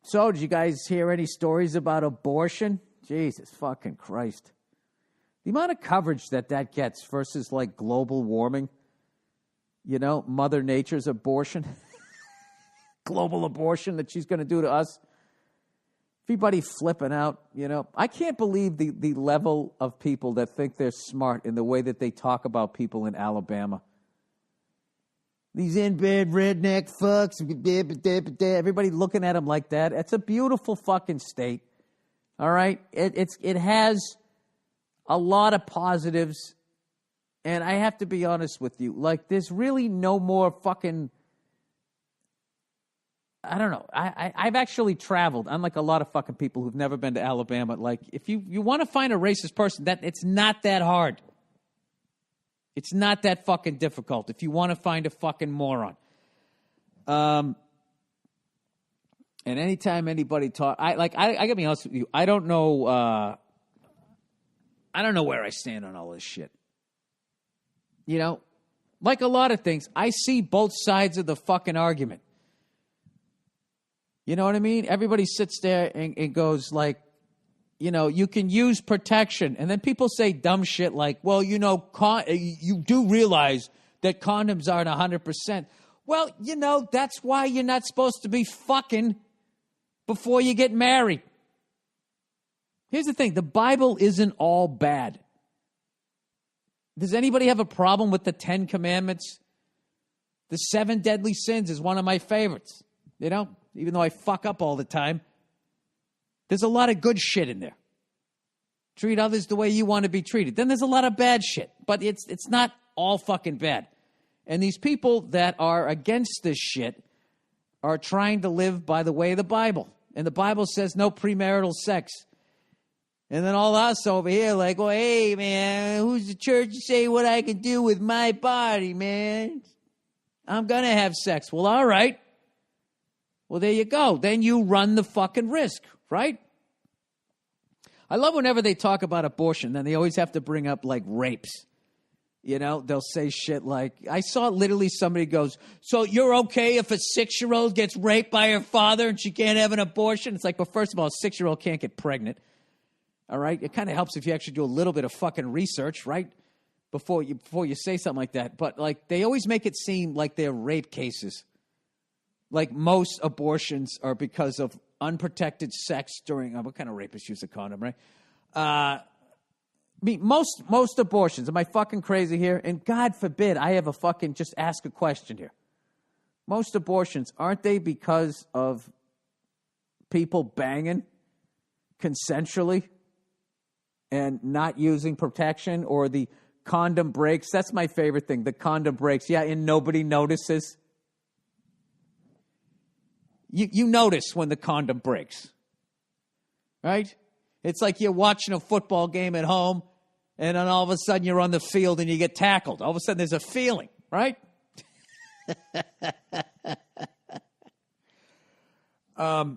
So, did you guys hear any stories about abortion? Jesus fucking Christ. The amount of coverage that gets versus, like, global warming. You know, Mother Nature's abortion. Global abortion that she's going to do to us. Everybody flipping out, you know. I can't believe the level of people that think they're smart in the way that they talk about people in Alabama. These in-bed redneck fucks. Everybody looking at them like that. It's a beautiful fucking state. All right? It has a lot of positives. And I have to be honest with you. Like, there's really no more fucking... I don't know. I've actually traveled, unlike a lot of fucking people who've never been to Alabama. Like, if you want to find a racist person, it's not that hard. It's not that fucking difficult if you want to find a fucking moron. And anytime anybody talk, I gotta be honest with you. I don't know where I stand on all this shit. You know, like a lot of things, I see both sides of the fucking argument. You know what I mean? Everybody sits there and goes like, you know, you can use protection. And then people say dumb shit like, well, you know, you do realize that condoms aren't 100%. Well, you know, that's why you're not supposed to be fucking before you get married. Here's the thing. The Bible isn't all bad. Does anybody have a problem with the 10 Commandments? The 7 deadly sins is one of my favorites, you know? Even though I fuck up all the time, there's a lot of good shit in there. Treat others the way you want to be treated. Then there's a lot of bad shit, but it's not all fucking bad. And these people that are against this shit are trying to live by the way of the Bible. And the Bible says no premarital sex. And then all us over here like, well, hey, man, who's the church to say what I can do with my body, man? I'm going to have sex. Well, all right. Well, there you go. Then you run the fucking risk, right? I love whenever they talk about abortion, then they always have to bring up, like, rapes. You know, they'll say shit like, I saw literally somebody goes, so you're okay if a 6-year-old gets raped by her father and she can't have an abortion? It's like, well, first of all, a 6-year-old can't get pregnant. All right? It kind of helps if you actually do a little bit of fucking research, right? Before you say something like that. But, like, they always make it seem like they're rape cases. Like most abortions are because of unprotected sex during, what kind of rapists use a condom, right? I mean, most abortions, am I fucking crazy here? And God forbid I have a fucking, just ask a question here. Most abortions, aren't they because of people banging consensually and not using protection, or the condom breaks? That's my favorite thing, the condom breaks. Yeah, and nobody notices. You notice when the condom breaks, right? It's like you're watching a football game at home, and then all of a sudden you're on the field and you get tackled. All of a sudden there's a feeling, right? I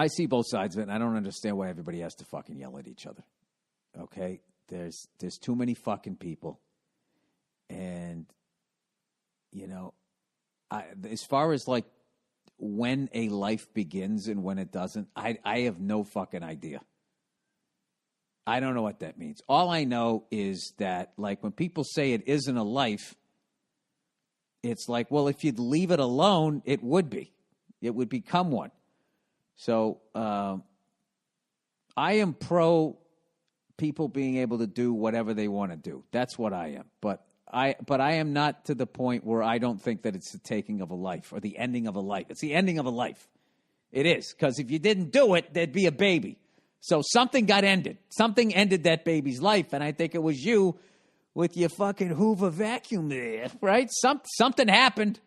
see both sides of it, and I don't understand why everybody has to fucking yell at each other, okay? There's too many fucking people, and, you know, as far as, like, when a life begins and when it doesn't, I have no fucking idea. I don't know what that means. All I know is that, like, when people say it isn't a life, it's like, well, if you'd leave it alone, it would be. It would become one. So I am pro people being able to do whatever they want to do. That's what I am. But I am not to the point where I don't think that it's the taking of a life or the ending of a life. It's the ending of a life. It is. Because if you didn't do it, there'd be a baby. So something got ended. Something ended that baby's life. And I think it was you with your fucking Hoover vacuum there, right? Something happened.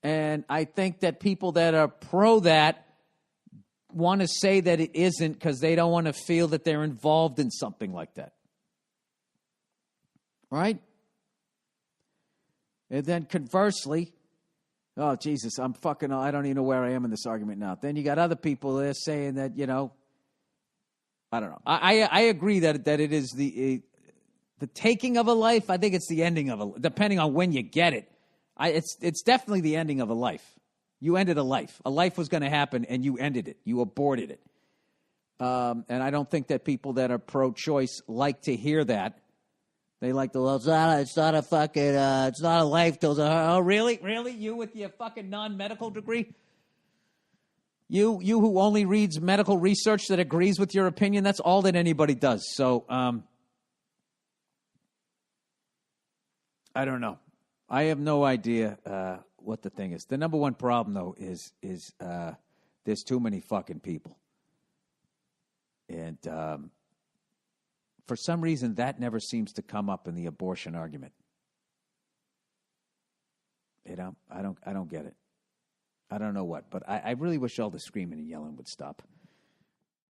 And I think that people that are pro that want to say that it isn't because they don't want to feel that they're involved in something like that. Right? And then conversely, oh, Jesus, I don't even know where I am in this argument now. Then you got other people there saying that, you know, I don't know. I agree that it is the taking of a life. I think it's the ending of a, depending on when you get it. It's definitely the ending of a life. You ended a life. A life was going to happen, and you ended it. You aborted it. And I don't think that people that are pro-choice like to hear that. They like to, well, it's not a fucking, it's not a life. Oh, really? Really? You with your fucking non-medical degree? You who only reads medical research that agrees with your opinion, that's all that anybody does. So, I don't know. I have no idea what the thing is. The number one problem, though, is there's too many fucking people. And for some reason, that never seems to come up in the abortion argument. You know, I don't get it. I don't know what, but I really wish all the screaming and yelling would stop.